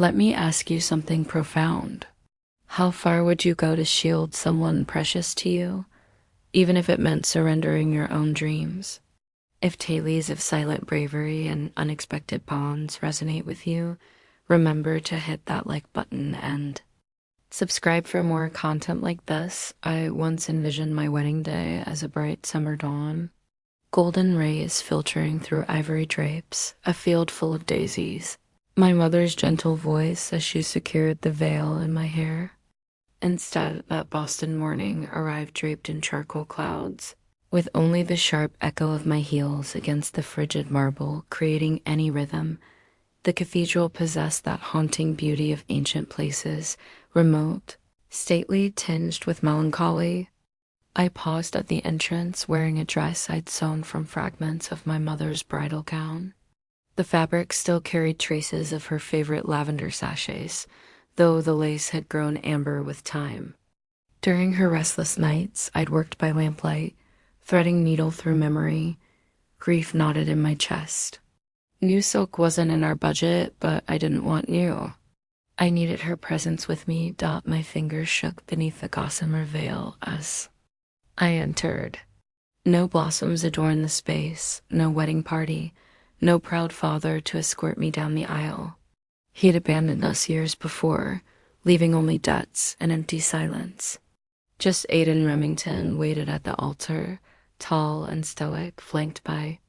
Let me ask you something profound. How far would you go to shield someone precious to you, even if it meant surrendering your own dreams? If tales of silent bravery and unexpected bonds resonate with you, remember to hit that like button and subscribe for more content like this. I once envisioned my wedding day as a bright summer dawn, golden rays filtering through ivory drapes, a field full of daisies, my mother's gentle voice as she secured the veil in my hair. Instead, that Boston morning arrived draped in charcoal clouds, with only the sharp echo of my heels against the frigid marble creating any rhythm. The cathedral possessed that haunting beauty of ancient places, remote, stately, tinged with melancholy. I paused at the entrance wearing a dress I'd sewn from fragments of my mother's bridal gown. The fabric still carried traces of her favorite lavender sachets, though the lace had grown amber with time. During her restless nights, I'd worked by lamplight, threading needle through memory. Grief knotted in my chest. New silk wasn't in our budget, but I didn't want new. I needed her presence with me. My fingers shook beneath the gossamer veil as I entered. No blossoms adorned the space, no wedding party, no proud father to escort me down the aisle. He had abandoned us years before, leaving only debts and empty silence. Just Aiden Remington waited at the altar, tall and stoic, flanked by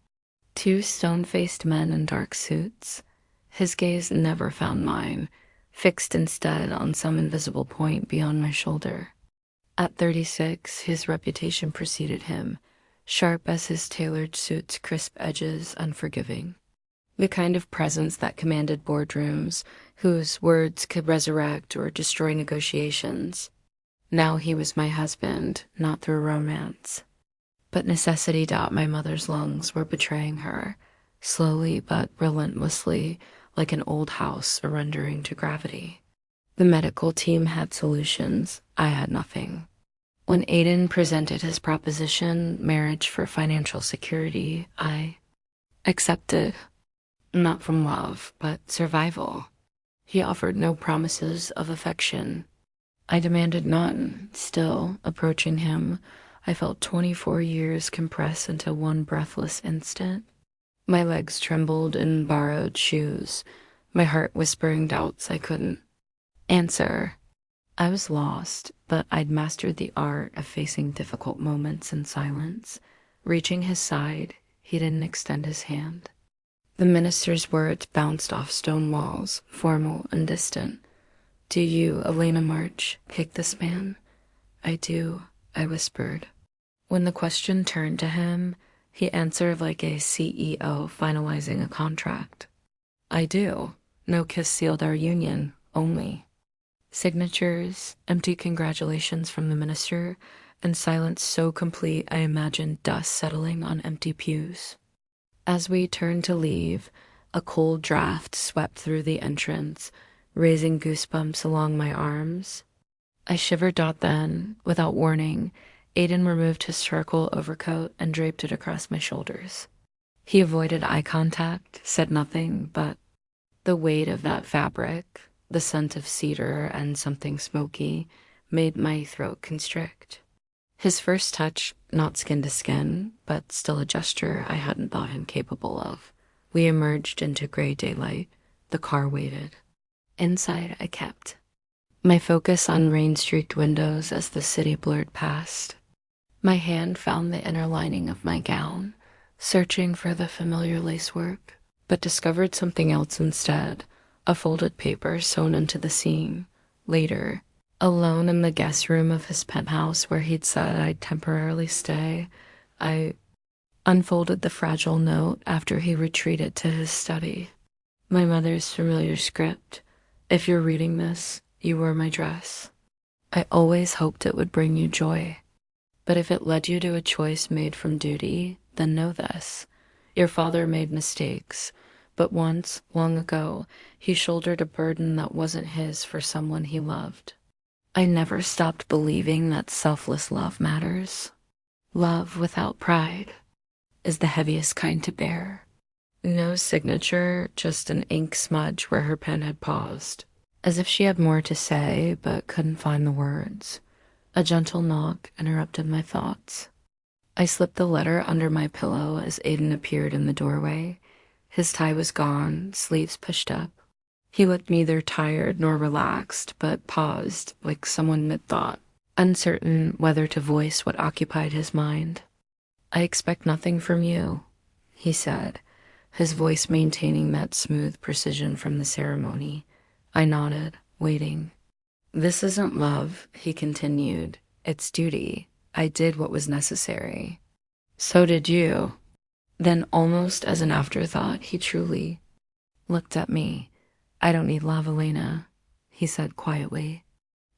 two stone-faced men in dark suits. His gaze never found mine, fixed instead on some invisible point beyond my shoulder. At 36, his reputation preceded him, sharp as his tailored suit's crisp edges, unforgiving. The kind of presence that commanded boardrooms, whose words could resurrect or destroy negotiations. Now he was my husband, not through romance. But necessity. My mother's lungs were betraying her, slowly but relentlessly, like an old house surrendering to gravity. The medical team had solutions. I had nothing. When Aiden presented his proposition, marriage for financial security, I accepted. Not from love, but survival. He offered no promises of affection. I demanded none. Still, approaching him, I felt 24 years compress into one breathless instant. My legs trembled in borrowed shoes, my heart whispering doubts I couldn't answer. I was lost, but I'd mastered the art of facing difficult moments in silence. Reaching his side, he didn't extend his hand. The minister's words bounced off stone walls, formal and distant. "Do you, Elena March, pick this man?" "I do," I whispered. When the question turned to him, he answered like a CEO finalizing a contract. "I do. No kiss sealed our union, only." Signatures, empty congratulations from the minister, and silence so complete I imagined dust settling on empty pews. As we turned to leave, a cold draft swept through the entrance, raising goosebumps along my arms. I shivered. Then, without warning, Aiden removed his charcoal overcoat and draped it across my shoulders. He avoided eye contact, said nothing, but the weight of that fabric, the scent of cedar and something smoky, made my throat constrict. His first touch, not skin to skin, but still a gesture I hadn't thought him capable of. We emerged into gray daylight. The car waited. Inside, I kept my focus on rain-streaked windows as the city blurred past. My hand found the inner lining of my gown, searching for the familiar lacework, but discovered something else instead, a folded paper sewn into the seam. Later, alone in the guest room of his penthouse where he'd said I'd temporarily stay, I unfolded the fragile note after he retreated to his study. My mother's familiar script. "If you're reading this, you were my dress. I always hoped it would bring you joy. But if it led you to a choice made from duty, then know this. Your father made mistakes, but once, long ago, he shouldered a burden that wasn't his for someone he loved. I never stopped believing that selfless love matters. Love without pride is the heaviest kind to bear." No signature, just an ink smudge where her pen had paused, as if she had more to say but couldn't find the words. A gentle knock interrupted my thoughts. I slipped the letter under my pillow as Aiden appeared in the doorway. His tie was gone, sleeves pushed up. He looked neither tired nor relaxed, but paused like someone mid-thought, uncertain whether to voice what occupied his mind. "I expect nothing from you," he said, his voice maintaining that smooth precision from the ceremony. I nodded, waiting. "This isn't love," he continued. "It's duty. I did what was necessary." "So did you." Then, almost as an afterthought, he truly looked at me. "I don't need love, Elena," he said quietly.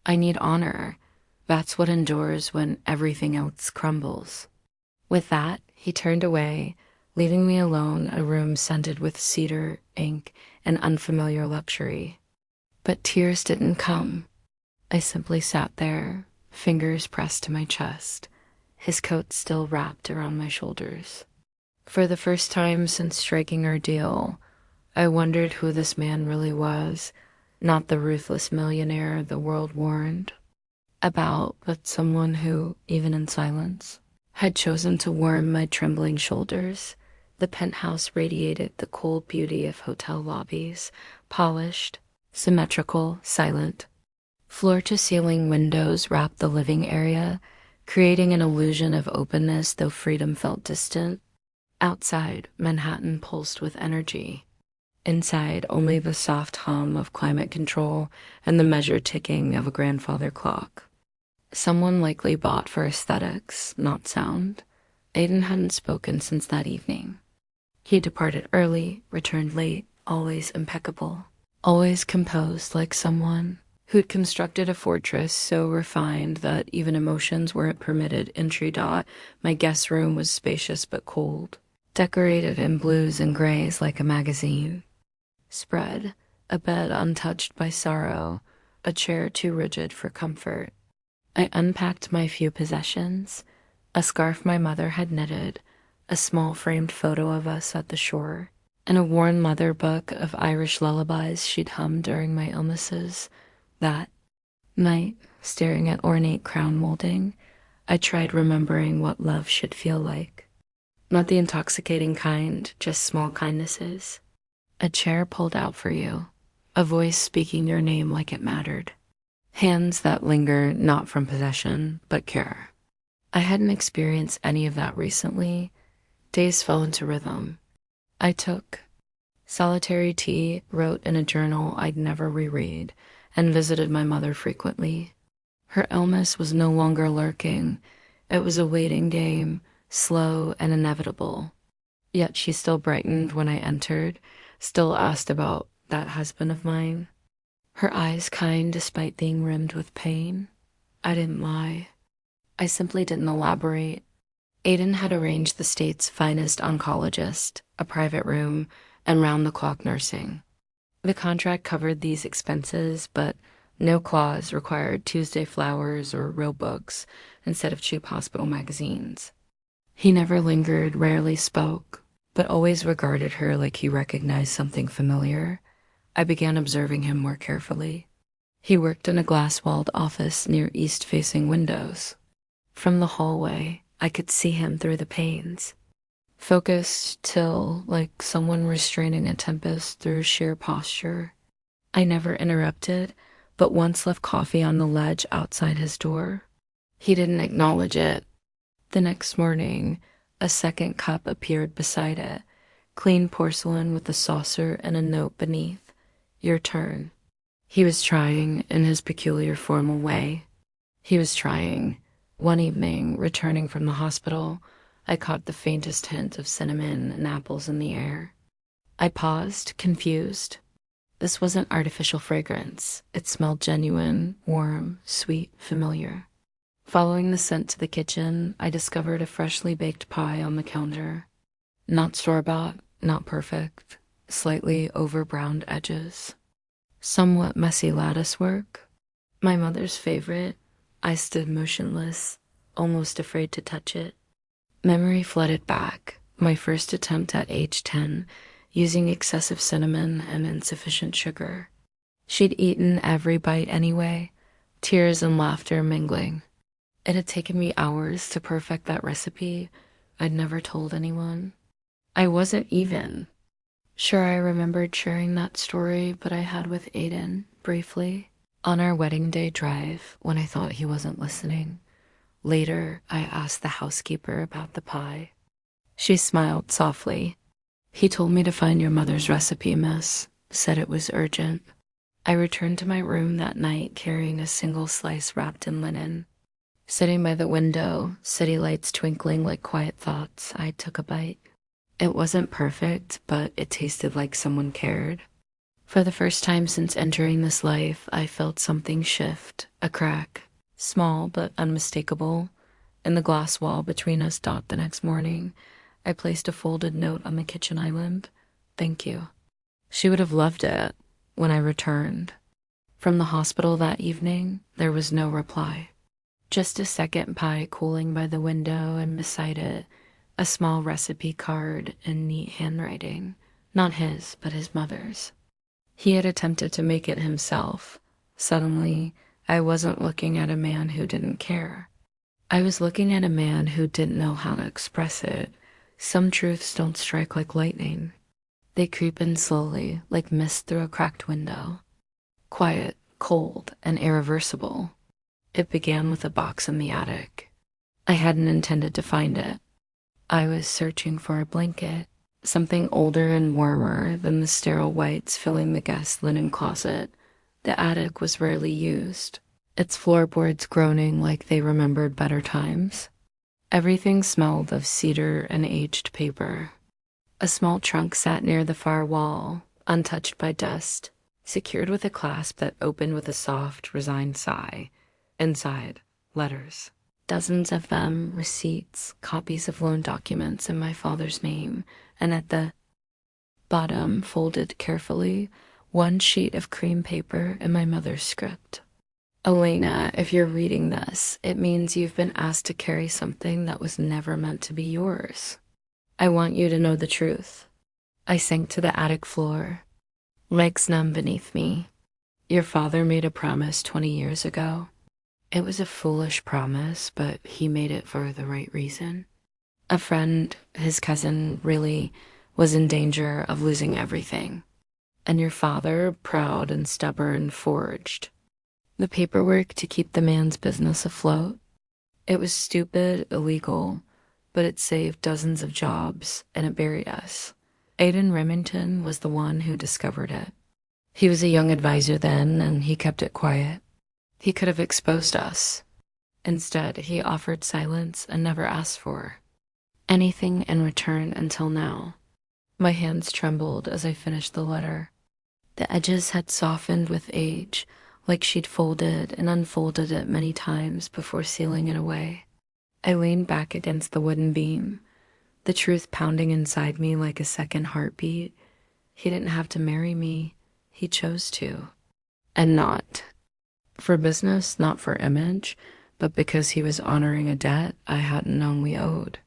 "I need honor. That's what endures when everything else crumbles." With that, he turned away, leaving me alone in a room scented with cedar, ink, and unfamiliar luxury. But tears didn't come. I simply sat there, fingers pressed to my chest, his coat still wrapped around my shoulders. For the first time since striking our deal, I wondered who this man really was, not the ruthless millionaire the world warned about, but someone who, even in silence, had chosen to warm my trembling shoulders. The penthouse radiated the cold beauty of hotel lobbies, polished, symmetrical, silent. Floor-to-ceiling windows wrapped the living area, creating an illusion of openness though freedom felt distant. Outside, Manhattan pulsed with energy. Inside, only the soft hum of climate control and the measured ticking of a grandfather clock. Someone likely bought for aesthetics, not sound. Aiden hadn't spoken since that evening. He departed early, returned late, always impeccable, always composed like someone who'd constructed a fortress so refined that even emotions weren't permitted entry. My guest room was spacious but cold, decorated in blues and grays like a magazine. Spread, a bed untouched by sorrow, a chair too rigid for comfort. I unpacked my few possessions, a scarf my mother had knitted, a small framed photo of us at the shore, and a worn leather book of Irish lullabies she'd hummed during my illnesses. That night, staring at ornate crown molding, I tried remembering what love should feel like. Not the intoxicating kind, just small kindnesses. A chair pulled out for you, a voice speaking your name like it mattered. Hands that linger not from possession, but care. I hadn't experienced any of that recently. Days fell into rhythm. I took solitary tea, wrote in a journal I'd never reread, and visited my mother frequently. Her illness was no longer lurking. It was a waiting game, slow and inevitable. Yet she still brightened when I entered, still asked about that husband of mine. Her eyes kind despite being rimmed with pain. I didn't lie. I simply didn't elaborate. Aiden had arranged the state's finest oncologist, a private room, and round-the-clock nursing. The contract covered these expenses, but no clause required Tuesday flowers or real books instead of cheap hospital magazines. He never lingered, rarely spoke, but always regarded her like he recognized something familiar. I began observing him more carefully. He worked in a glass-walled office near east-facing windows. From the hallway, I could see him through the panes, focused till, like someone restraining a tempest through sheer posture. I never interrupted, but once left coffee on the ledge outside his door. He didn't acknowledge it. The next morning, a second cup appeared beside it, clean porcelain with a saucer and a note beneath. Your turn. He was trying in his peculiar formal way. He was trying. One evening, returning from the hospital, I caught the faintest hint of cinnamon and apples in the air. I paused, confused. This wasn't artificial fragrance. It smelled genuine, warm, sweet, familiar. Following the scent to the kitchen, I discovered a freshly baked pie on the counter. Not store-bought, not perfect, slightly over-browned edges. Somewhat messy lattice work. My mother's favorite. I stood motionless, almost afraid to touch it. Memory flooded back, my first attempt at age 10, using excessive cinnamon and insufficient sugar. She'd eaten every bite anyway, tears and laughter mingling. It had taken me hours to perfect that recipe. I'd never told anyone. I wasn't even. Sure, I remembered sharing that story, but I had with Aiden, briefly, on our wedding day drive when I thought he wasn't listening. Later, I asked the housekeeper about the pie. She smiled softly. He told me to find your mother's recipe, miss. Said it was urgent. I returned to my room that night carrying a single slice wrapped in linen. Sitting by the window, city lights twinkling like quiet thoughts, I took a bite. It wasn't perfect, but it tasted like someone cared. For the first time since entering this life, I felt something shift, a crack, small but unmistakable, in the glass wall between us. The next morning, I placed a folded note on the kitchen island. Thank you. She would have loved it when I returned. From the hospital that evening, there was no reply. Just a second pie cooling by the window, and beside it, a small recipe card in neat handwriting. Not his, but his mother's. He had attempted to make it himself. Suddenly, I wasn't looking at a man who didn't care. I was looking at a man who didn't know how to express it. Some truths don't strike like lightning. They creep in slowly, like mist through a cracked window. Quiet, cold, and irreversible. It began with a box in the attic. I hadn't intended to find it. I was searching for a blanket, something older and warmer than the sterile whites filling the guest linen closet. The attic was rarely used, its floorboards groaning like they remembered better times. Everything smelled of cedar and aged paper. A small trunk sat near the far wall, untouched by dust, secured with a clasp that opened with a soft, resigned sigh. Inside, letters. Dozens of them, receipts, copies of loan documents in my father's name, and at the bottom, folded carefully, one sheet of cream paper in my mother's script. Elena, if you're reading this, it means you've been asked to carry something that was never meant to be yours. I want you to know the truth. I sank to the attic floor, legs numb beneath me. Your father made a promise 20 years ago. It was a foolish promise, but he made it for the right reason. A friend, his cousin, really was in danger of losing everything. And your father, proud and stubborn, forged the paperwork to keep the man's business afloat. It was stupid, illegal, but it saved dozens of jobs, and it buried us. Aiden Remington was the one who discovered it. He was a young advisor then, and he kept it quiet. He could have exposed us. Instead, he offered silence and never asked for anything in return until now. My hands trembled as I finished the letter. The edges had softened with age, like she'd folded and unfolded it many times before sealing it away. I leaned back against the wooden beam, the truth pounding inside me like a second heartbeat. He didn't have to marry me. He chose to. And not for business, not for image, but because he was honoring a debt I hadn't known we owed.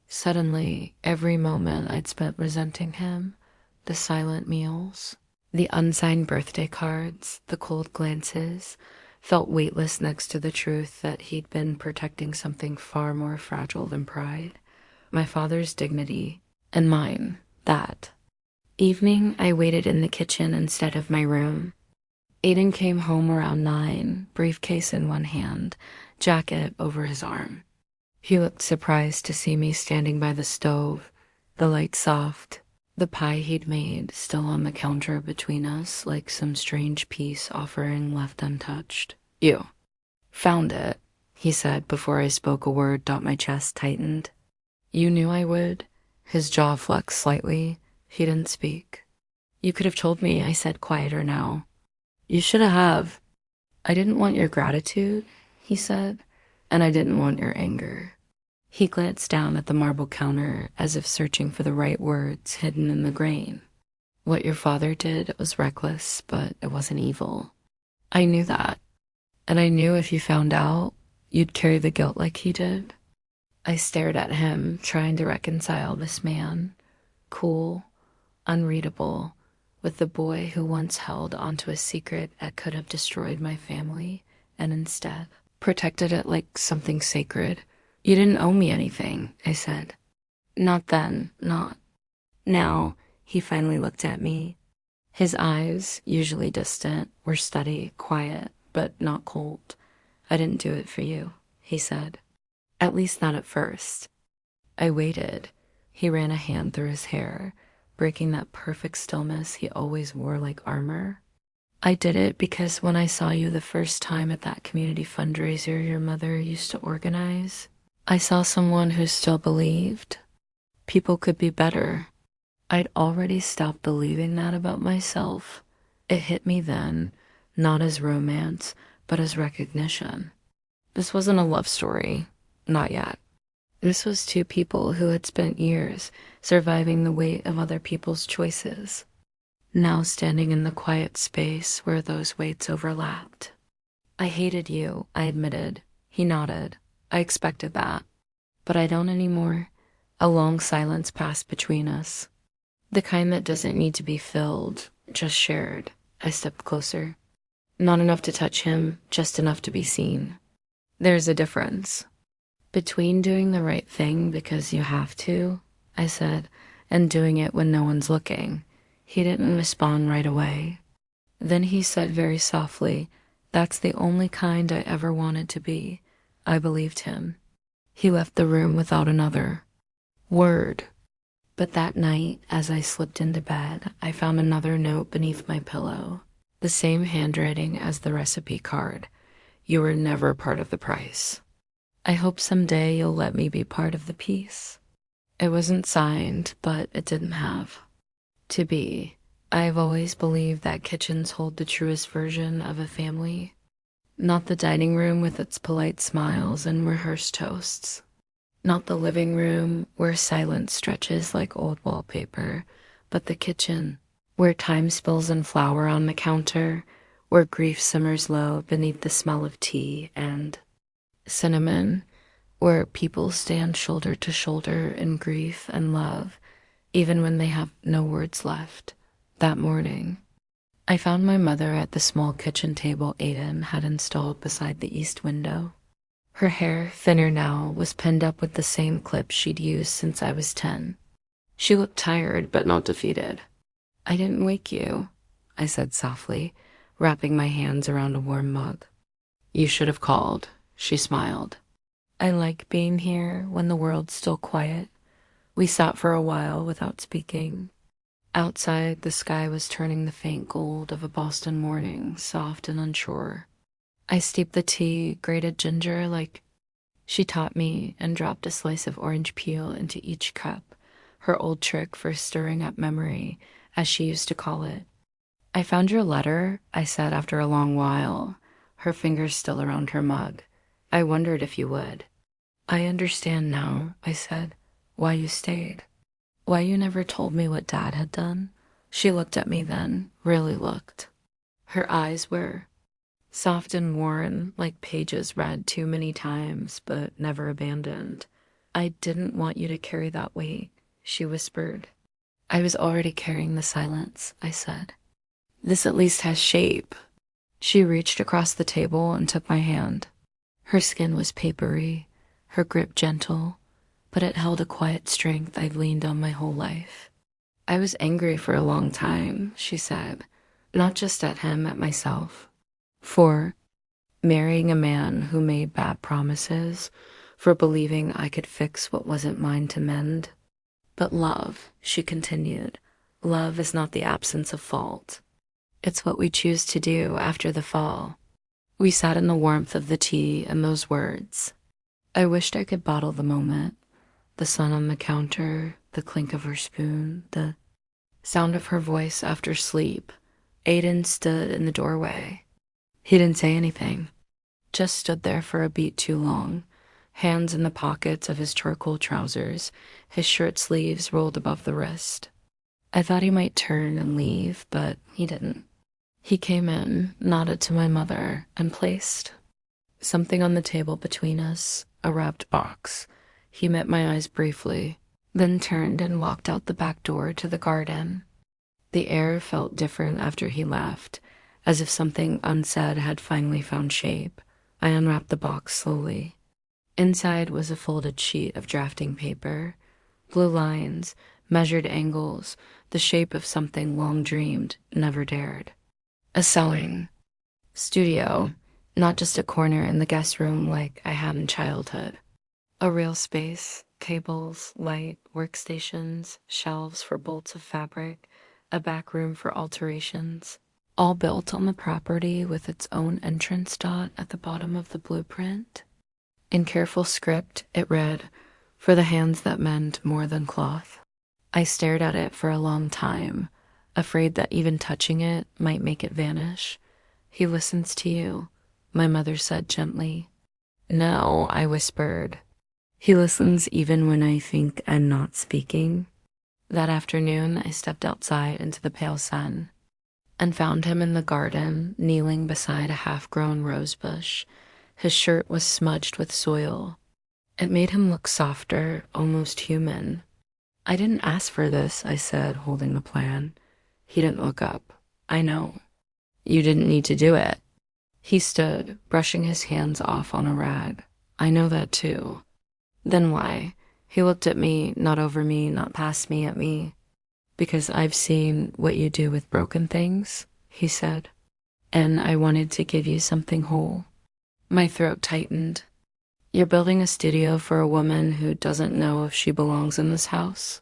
Suddenly, every moment I'd spent resenting him, the silent meals, the unsigned birthday cards, the cold glances, felt weightless next to the truth that he'd been protecting something far more fragile than pride. My father's dignity, and mine, that. Evening, I waited in the kitchen instead of my room. Aiden came home around 9, briefcase in one hand, jacket over his arm. He looked surprised to see me standing by the stove, the light soft, the pie he'd made still on the counter between us like some strange peace offering left untouched. You found it, he said before I spoke a word. My chest tightened. You knew I would. His jaw flexed slightly. He didn't speak. You could have told me, I said, quieter now. You should have. I didn't want your gratitude, he said, and I didn't want your anger. He glanced down at the marble counter as if searching for the right words hidden in the grain. What your father did was reckless, but it wasn't evil. I knew that, and I knew if you found out, you'd carry the guilt like he did. I stared at him, trying to reconcile this man. Cool, unreadable, with the boy who once held onto a secret that could have destroyed my family and instead protected it like something sacred. You didn't owe me anything, I said. Not then, not now. He finally looked at me. His eyes, usually distant, were steady, quiet, but not cold. I didn't do it for you, he said. At least not at first. I waited. He ran a hand through his hair, breaking that perfect stillness he always wore like armor. I did it because when I saw you the first time at that community fundraiser your mother used to organize, I saw someone who still believed people could be better. I'd already stopped believing that about myself. It hit me then, not as romance, but as recognition. This wasn't a love story. Not yet. This was two people who had spent years surviving the weight of other people's choices, now standing in the quiet space where those weights overlapped. I hated you, I admitted. He nodded. I expected that. But I don't anymore. A long silence passed between us. The kind that doesn't need to be filled, just shared. I stepped closer. Not enough to touch him, just enough to be seen. There's a difference between doing the right thing because you have to, I said, and doing it when no one's looking. He didn't respond right away. Then he said very softly, "That's the only kind I ever wanted to be." I believed him. He left the room without another word. But that night, as I slipped into bed, I found another note beneath my pillow. The same handwriting as the recipe card. You were never part of the price. I hope someday you'll let me be part of the piece. It wasn't signed, but it didn't have to be. I've always believed that kitchens hold the truest version of a family. Not the dining room with its polite smiles and rehearsed toasts. Not the living room where silence stretches like old wallpaper, but the kitchen, where time spills in flour on the counter, where grief simmers low beneath the smell of tea and cinnamon, where people stand shoulder to shoulder in grief and love, even when they have no words left. That morning, I found my mother at the small kitchen table Aiden had installed beside the east window. Her hair, thinner now, was pinned up with the same clip she'd used since I was 10. She looked tired, but not defeated. "I didn't wake you," I said softly, wrapping my hands around a warm mug. "You should have called," she smiled. I like being here when the world's still quiet. We sat for a while without speaking. Outside, the sky was turning the faint gold of a Boston morning, soft and unsure. I steeped the tea, grated ginger like she taught me, and dropped a slice of orange peel into each cup, her old trick for stirring up memory, as she used to call it. "I found your letter," I said after a long while, her fingers still around her mug. "I wondered if you would." "I understand now," I said, "why you stayed. Why you never told me what Dad had done." She looked at me then, really looked. Her eyes were soft and worn, like pages read too many times but never abandoned. "I didn't want you to carry that weight," she whispered. "I was already carrying the silence," I said. "This at least has shape." She reached across the table and took my hand. Her skin was papery, her grip gentle, but it held a quiet strength I've leaned on my whole life. "I was angry for a long time," she said, "not just at him, at myself. For marrying a man who made bad promises, for believing I could fix what wasn't mine to mend. But love," she continued, "love is not the absence of fault. It's what we choose to do after the fall." We sat in the warmth of the tea and those words. I wished I could bottle the moment. The sun on the counter, the clink of her spoon, the sound of her voice after sleep. Aiden stood in the doorway. He didn't say anything, just stood there for a beat too long, hands in the pockets of his charcoal trousers, his shirt sleeves rolled above the wrist. I thought he might turn and leave, but he didn't. He came in, nodded to my mother, and placed something on the table between us, a wrapped box. He met my eyes briefly, then turned and walked out the back door to the garden. The air felt different after he left, as if something unsaid had finally found shape. I unwrapped the box slowly. Inside was a folded sheet of drafting paper, blue lines, measured angles, the shape of something long dreamed, never dared. A sewing studio, not just a corner in the guest room like I had in childhood. A real space, cables, light, workstations, shelves for bolts of fabric, a back room for alterations, all built on the property with its own entrance dot at the bottom of the blueprint. In careful script, it read, "For the hands that mend more than cloth." I stared at it for a long time, afraid that even touching it might make it vanish. "He listens to you," my mother said gently. "No," I whispered. "He listens even when I think I'm not speaking." That afternoon, I stepped outside into the pale sun and found him in the garden, kneeling beside a half-grown rose bush. His shirt was smudged with soil. It made him look softer, almost human. "I didn't ask for this," I said, holding the plan. He didn't look up. "I know." "You didn't need to do it." He stood, brushing his hands off on a rag. "I know that too." "Then why?" He looked at me, not over me, not past me, at me. "Because I've seen what you do with broken things," he said. "And I wanted to give you something whole." My throat tightened. "You're building a studio for a woman who doesn't know if she belongs in this house?"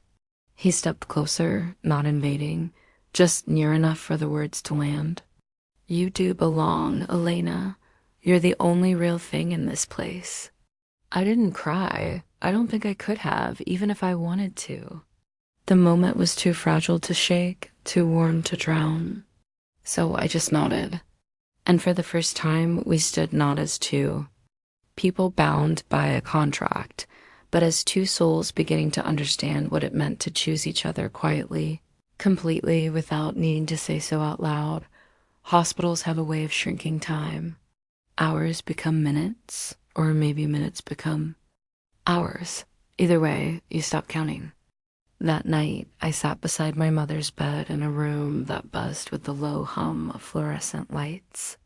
He stepped closer, not invading, just near enough for the words to land. "You do belong, Elena. You're the only real thing in this place." I didn't cry. I don't think I could have, even if I wanted to. The moment was too fragile to shake, too warm to drown. So I just nodded. And for the first time, we stood not as two people bound by a contract, but as two souls beginning to understand what it meant to choose each other quietly, completely, without needing to say so out loud. Hospitals have a way of shrinking time. Hours become minutes, or maybe minutes become hours. Either way, you stop counting. That night, I sat beside my mother's bed in a room that buzzed with the low hum of fluorescent lights.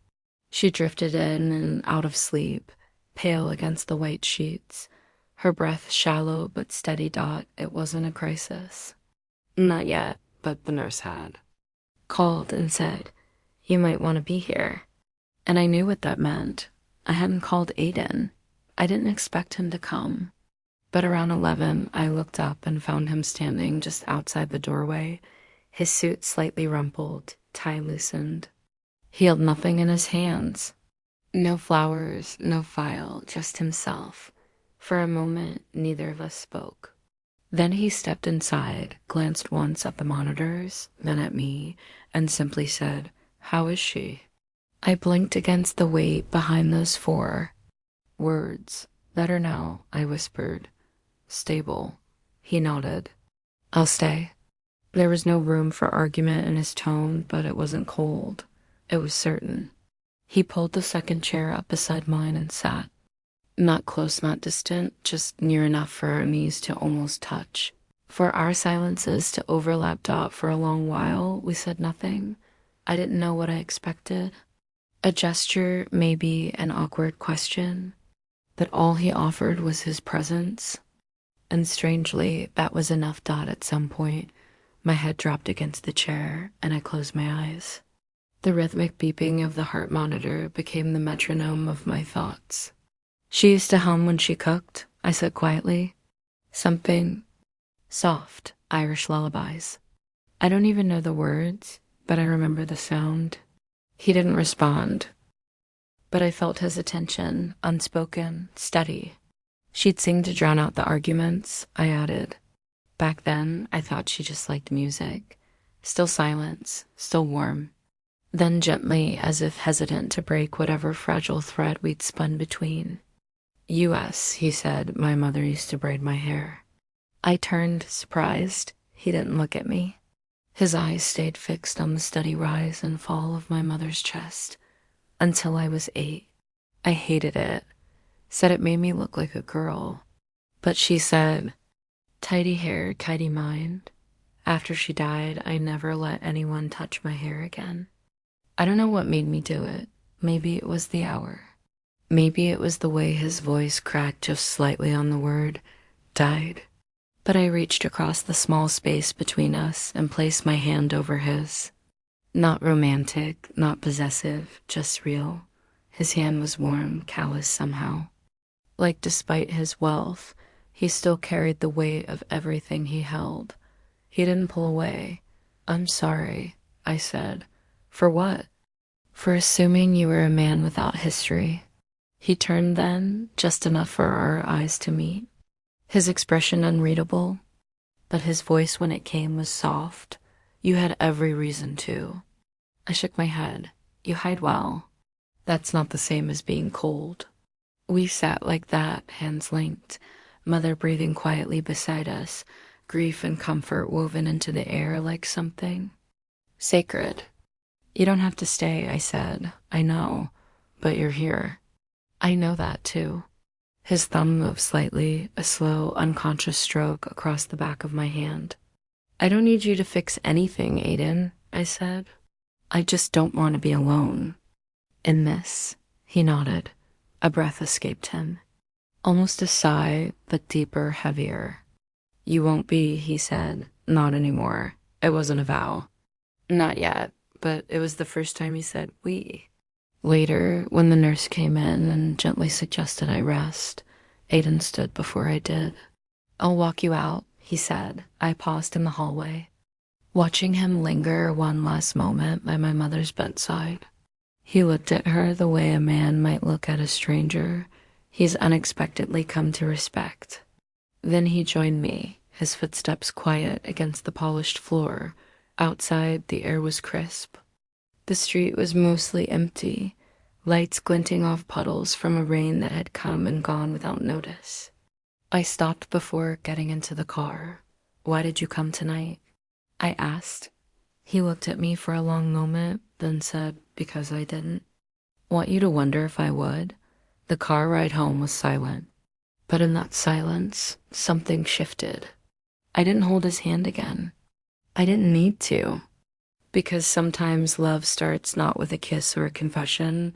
She drifted in and out of sleep, pale against the white sheets, her breath shallow but steady. It wasn't a crisis. Not yet, but the nurse had called and said, "You might want to be here." And I knew what that meant. I hadn't called Aiden. I didn't expect him to come. But around 11, I looked up and found him standing just outside the doorway, his suit slightly rumpled, tie loosened. He held nothing in his hands. No flowers, no file, just himself. For a moment, neither of us spoke. Then he stepped inside, glanced once at the monitors, then at me, and simply said, "How is she?" I blinked against the weight behind those 4 words. "Better now," I whispered. "Stable." He nodded. "I'll stay." There was no room for argument in his tone, but it wasn't cold. It was certain. He pulled the second chair up beside mine and sat. Not close, not distant, just near enough for our knees to almost touch. For our silences to overlap. For a long while, we said nothing. I didn't know what I expected. A gesture, maybe an awkward question. But all he offered was his presence. And strangely, that was enough. At some point, my head dropped against the chair, and I closed my eyes. The rhythmic beeping of the heart monitor became the metronome of my thoughts. "She used to hum when she cooked," I said quietly. "Something soft, Irish lullabies. I don't even know the words, but I remember the sound." He didn't respond, but I felt his attention, unspoken, steady. "She'd sing to drown out the arguments," I added. Back then, I thought she just liked music. Still silence, still warm. Then gently, as if hesitant to break whatever fragile thread we'd spun between. "US," he said, "my mother used to braid my hair." I turned, surprised. He didn't look at me. His eyes stayed fixed on the steady rise and fall of my mother's chest. Until I was 8. I hated it. Said it made me look like a girl. But she said, "Tidy hair, tidy mind." After she died, I never let anyone touch my hair again. I don't know what made me do it. Maybe it was the hour. Maybe it was the way his voice cracked just slightly on the word died. But I reached across the small space between us and placed my hand over his. Not romantic, not possessive, just real. His hand was warm, callous somehow. Like despite his wealth, he still carried the weight of everything he held. He didn't pull away. "I'm sorry," I said. "For what?" "For assuming you were a man without history." He turned then, just enough for our eyes to meet. His expression unreadable, but his voice when it came was soft. "You had every reason to." I shook my head. "You hide well." "That's not the same as being cold." We sat like that, hands linked, mother breathing quietly beside us, grief and comfort woven into the air like something sacred. "You don't have to stay," I said. "I know, but you're here." "I know that too." His thumb moved slightly, a slow, unconscious stroke across the back of my hand. "I don't need you to fix anything, Aiden," I said. "I just don't want to be alone." "In this?" He nodded. A breath escaped him. Almost a sigh, but deeper, heavier. "You won't be," he said. "Not anymore. It wasn't a vow." Not yet, but it was the first time he said we. Later, when the nurse came in and gently suggested I rest, Aiden stood before I did. "I'll walk you out," he said. I paused in the hallway, watching him linger one last moment by my mother's bedside. He looked at her the way a man might look at a stranger he's unexpectedly come to respect. Then he joined me, his footsteps quiet against the polished floor. Outside, the air was crisp. The street was mostly empty, lights glinting off puddles from a rain that had come and gone without notice. I stopped before getting into the car. "Why did you come tonight?" I asked. He looked at me for a long moment, then said, "Because I didn't." "Want you to wonder if I would?" The car ride home was silent. But in that silence, something shifted. I didn't hold his hand again. I didn't need to. Because sometimes love starts not with a kiss or a confession,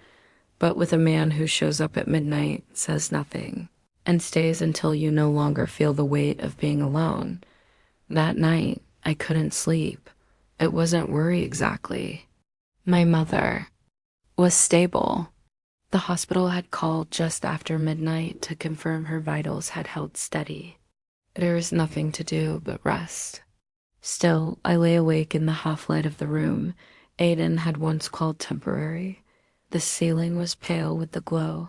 but with a man who shows up at midnight, says nothing, and stays until you no longer feel the weight of being alone. That night, I couldn't sleep. It wasn't worry exactly. My mother was stable. The hospital had called just after midnight to confirm her vitals had held steady. There was nothing to do but rest. Still, I lay awake in the half-light of the room Aiden had once called temporary. The ceiling was pale with the glow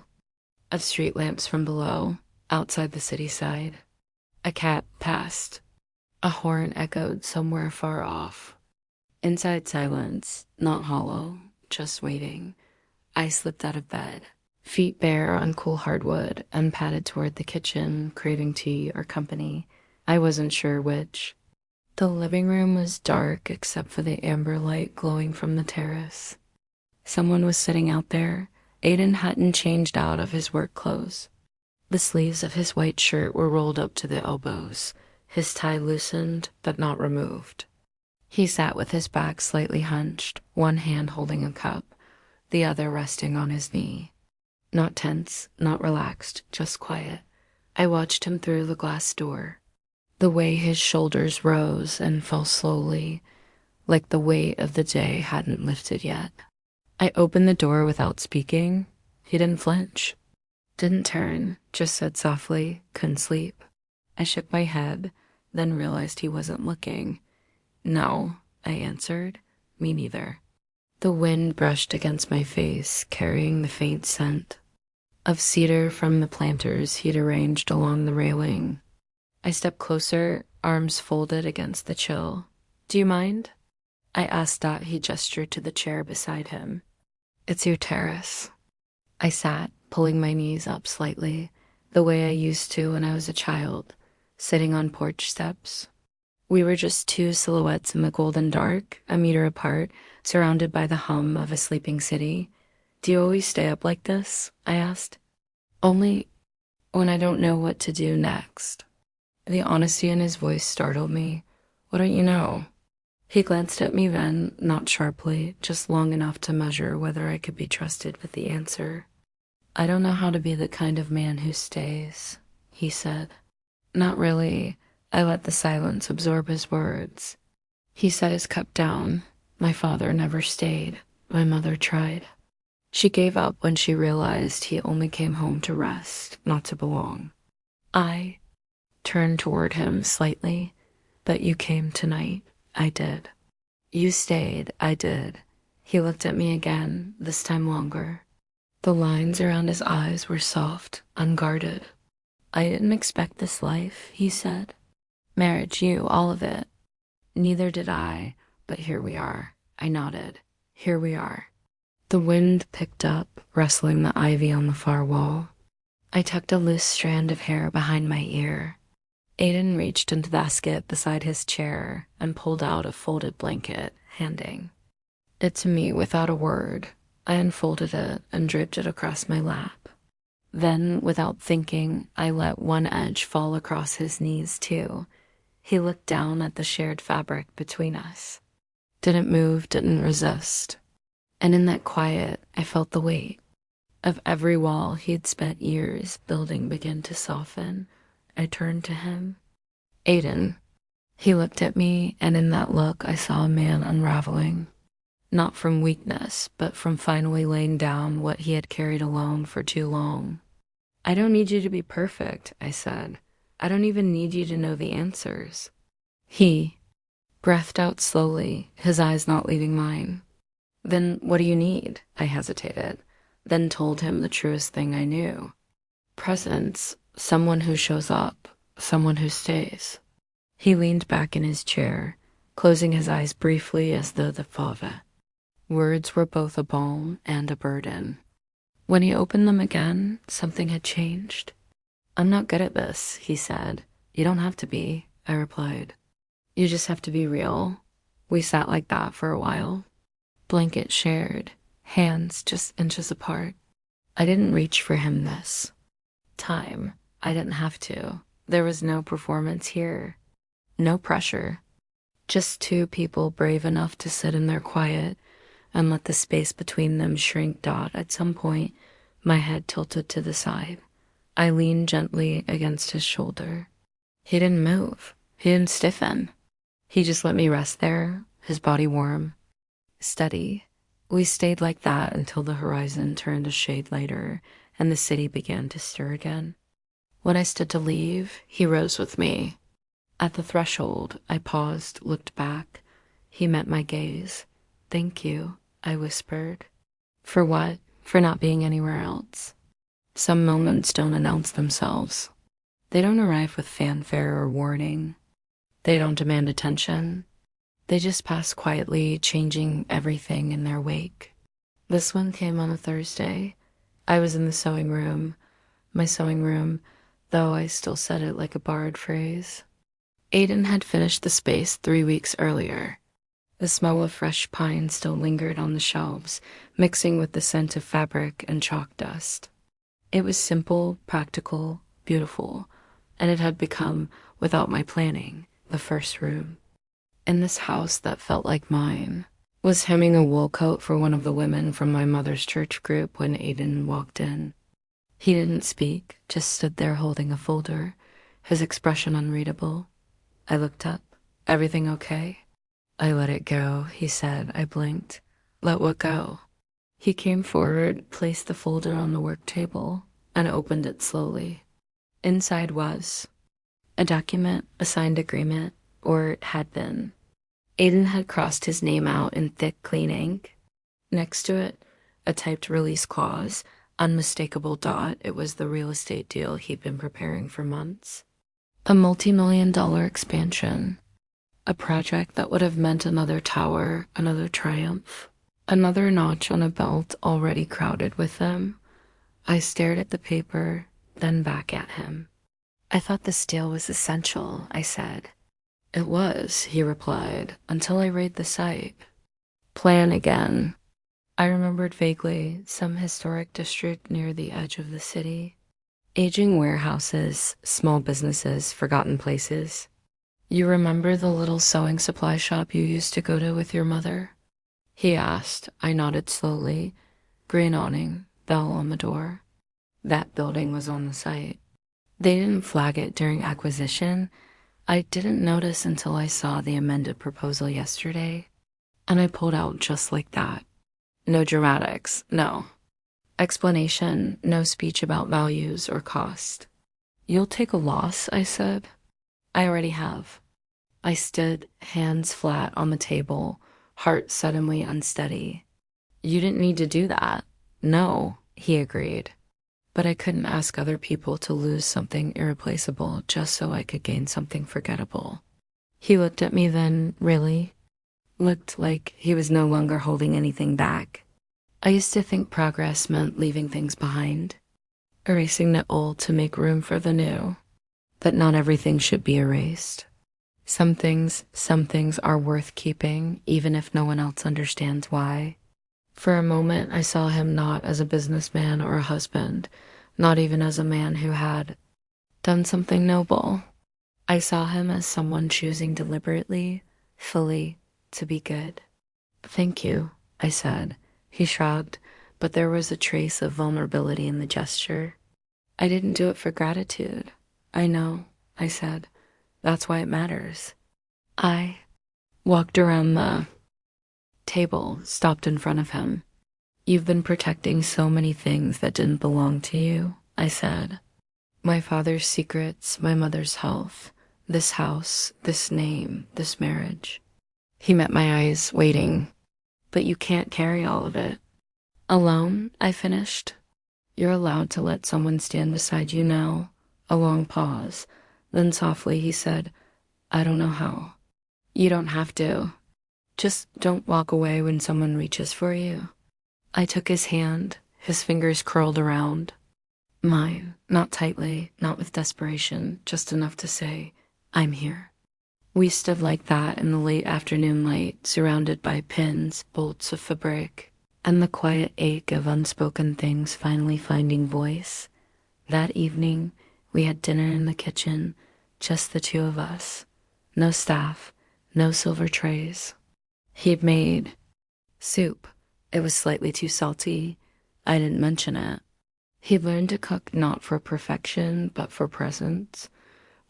of street lamps from below, outside the city side. A cat passed. A horn echoed somewhere far off. Inside silence, not hollow, just waiting. I slipped out of bed, feet bare on cool hardwood, and padded toward the kitchen, craving tea or company. I wasn't sure which. The living room was dark except for the amber light glowing from the terrace. Someone was sitting out there. Aiden hadn't changed out of his work clothes. The sleeves of his white shirt were rolled up to the elbows, his tie loosened but not removed. He sat with his back slightly hunched, one hand holding a cup, the other resting on his knee. Not tense, not relaxed, just quiet. I watched him through the glass door. The way his shoulders rose and fell slowly, like the weight of the day hadn't lifted yet. I opened the door without speaking. He didn't flinch. Didn't turn, just said softly, "Couldn't sleep." I shook my head, then realized he wasn't looking. "No," I answered. "Me neither." The wind brushed against my face, carrying the faint scent of cedar from the planters he'd arranged along the railing. I stepped closer, arms folded against the chill. "Do you mind?" I asked Dot. He gestured to the chair beside him. "It's your terrace." I sat, pulling my knees up slightly, the way I used to when I was a child, sitting on porch steps. We were just two silhouettes in the golden dark, a meter apart, surrounded by the hum of a sleeping city. "Do you always stay up like this?" I asked. "Only when I don't know what to do next." The honesty in his voice startled me. What don't you know? He glanced at me then, not sharply, just long enough to measure whether I could be trusted with the answer. I don't know how to be the kind of man who stays, he said. Not really. I let the silence absorb his words. He set his cup down. My father never stayed. My mother tried. She gave up when she realized he only came home to rest, not to belong. I turned toward him slightly. But you came tonight. I did. You stayed. I did. He looked at me again, this time longer. The lines around his eyes were soft, unguarded. I didn't expect this life, he said. Marriage, you, all of it. Neither did I, but here we are. I nodded. Here we are. The wind picked up, rustling the ivy on the far wall. I tucked a loose strand of hair behind my ear. Aiden reached into the basket beside his chair and pulled out a folded blanket, handing it to me without a word. I unfolded it and draped it across my lap. Then, without thinking, I let one edge fall across his knees, too. He looked down at the shared fabric between us. Didn't move, didn't resist. And in that quiet, I felt the weight of every wall he'd spent years building begin to soften. I turned to him. Aiden. He looked at me, and in that look I saw a man unraveling. Not from weakness, but from finally laying down what he had carried alone for too long. I don't need you to be perfect, I said. I don't even need you to know the answers. He breathed out slowly, his eyes not leaving mine. Then what do you need? I hesitated, then told him the truest thing I knew. Presence, someone who shows up, someone who stays. He leaned back in his chair, closing his eyes briefly as though the fove. Words were both a balm and a burden. When he opened them again, something had changed. I'm not good at this, he said. You don't have to be, I replied. You just have to be real. We sat like that for a while. Blanket shared, hands just inches apart. I didn't reach for him this time. I didn't have to. There was no performance here. No pressure. Just two people brave enough to sit in their quiet and let the space between them shrink. At some point, my head tilted to the side. I leaned gently against his shoulder. He didn't move. He didn't stiffen. He just let me rest there, his body warm, steady. We stayed like that until the horizon turned a shade lighter and the city began to stir again. When I stood to leave, he rose with me. At the threshold, I paused, looked back. He met my gaze. Thank you, I whispered. For what? For not being anywhere else. Some moments don't announce themselves. They don't arrive with fanfare or warning. They don't demand attention. They just pass quietly, changing everything in their wake. This one came on a Thursday. I was in the sewing room. My sewing room, though I still said it like a borrowed phrase. Aiden had finished the space 3 weeks earlier. The smell of fresh pine still lingered on the shelves, mixing with the scent of fabric and chalk dust. It was simple, practical, beautiful, and it had become, without my planning, the first room. In this house that felt like mine, was hemming a wool coat for one of the women from my mother's church group when Aiden walked in. He didn't speak, just stood there holding a folder, his expression unreadable. I looked up. Everything okay? I let it go, he said. I blinked. Let what go? He came forward, placed the folder on the work table, and opened it slowly. Inside was a document, a signed agreement, or it had been. Aiden had crossed his name out in thick, clean ink. Next to it, a typed release clause, unmistakable. It was the real estate deal he'd been preparing for months. A multi-million-dollar expansion. A project that would have meant another tower, another triumph, another notch on a belt already crowded with them. I stared at the paper, then back at him. I thought this deal was essential, I said. It was, he replied, until I read the site. Plan again. I remembered vaguely some historic district near the edge of the city. Aging warehouses, small businesses, forgotten places. You remember the little sewing supply shop you used to go to with your mother? He asked. I nodded slowly. Green awning, bell on the door. That building was on the site. They didn't flag it during acquisition. I didn't notice until I saw the amended proposal yesterday, and I pulled out just like that. No dramatics, no explanation, no speech about values or cost. You'll take a loss, I said. I already have. I stood, hands flat on the table, heart suddenly unsteady. You didn't need to do that. No, he agreed. But I couldn't ask other people to lose something irreplaceable just so I could gain something forgettable. He looked at me then, really. Looked like he was no longer holding anything back. I used to think progress meant leaving things behind, erasing the old to make room for the new. That not everything should be erased. Some things are worth keeping, even if no one else understands why. For a moment, I saw him not as a businessman or a husband, not even as a man who had done something noble. I saw him as someone choosing deliberately, fully, to be good. Thank you, I said. He shrugged, but there was a trace of vulnerability in the gesture. I didn't do it for gratitude. I know, I said. That's why it matters. I walked around the table, stopped in front of him. You've been protecting so many things that didn't belong to you, I said. My father's secrets, my mother's health, this house, this name, this marriage. He met my eyes, waiting. But you can't carry all of it. Alone, I finished. You're allowed to let someone stand beside you now. A long pause. Then softly he said, I don't know how. You don't have to. Just don't walk away when someone reaches for you. I took his hand, his fingers curled around mine, not tightly, not with desperation, just enough to say, I'm here. We stood like that in the late afternoon light, surrounded by pins, bolts of fabric, and the quiet ache of unspoken things finally finding voice. That evening, we had dinner in the kitchen, just the two of us. No staff, no silver trays. He'd made soup. It was slightly too salty. I didn't mention it. He'd learned to cook not for perfection, but for presence.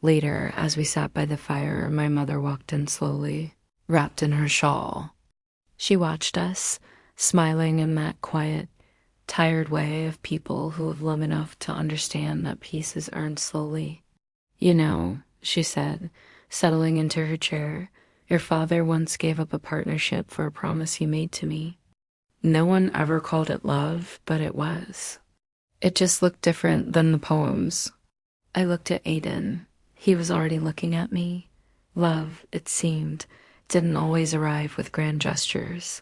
Later, as we sat by the fire, my mother walked in slowly, wrapped in her shawl. She watched us, smiling in that quiet, tired way of people who have loved enough to understand that peace is earned slowly. You know, she said, settling into her chair, your father once gave up a partnership for a promise he made to me. No one ever called it love, but it was. It just looked different than the poems. I looked at Aiden. He was already looking at me. Love, it seemed, didn't always arrive with grand gestures.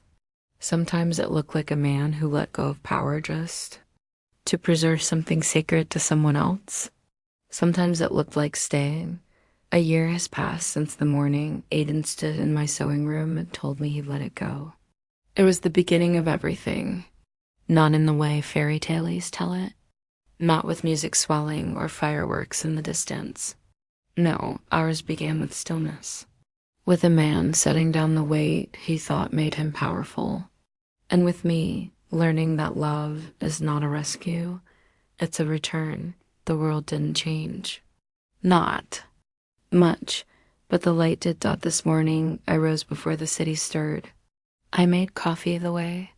Sometimes it looked like a man who let go of power just to preserve something sacred to someone else. Sometimes it looked like staying. A year has passed since the morning Aiden stood in my sewing room and told me he'd let it go. It was the beginning of everything, not in the way fairy tales tell it, not with music swelling or fireworks in the distance. No, ours began with stillness, with a man setting down the weight he thought made him powerful, and with me learning that love is not a rescue, it's a return. The world didn't change. Not much, but the light did dot this morning. I rose before the city stirred. I made coffee the way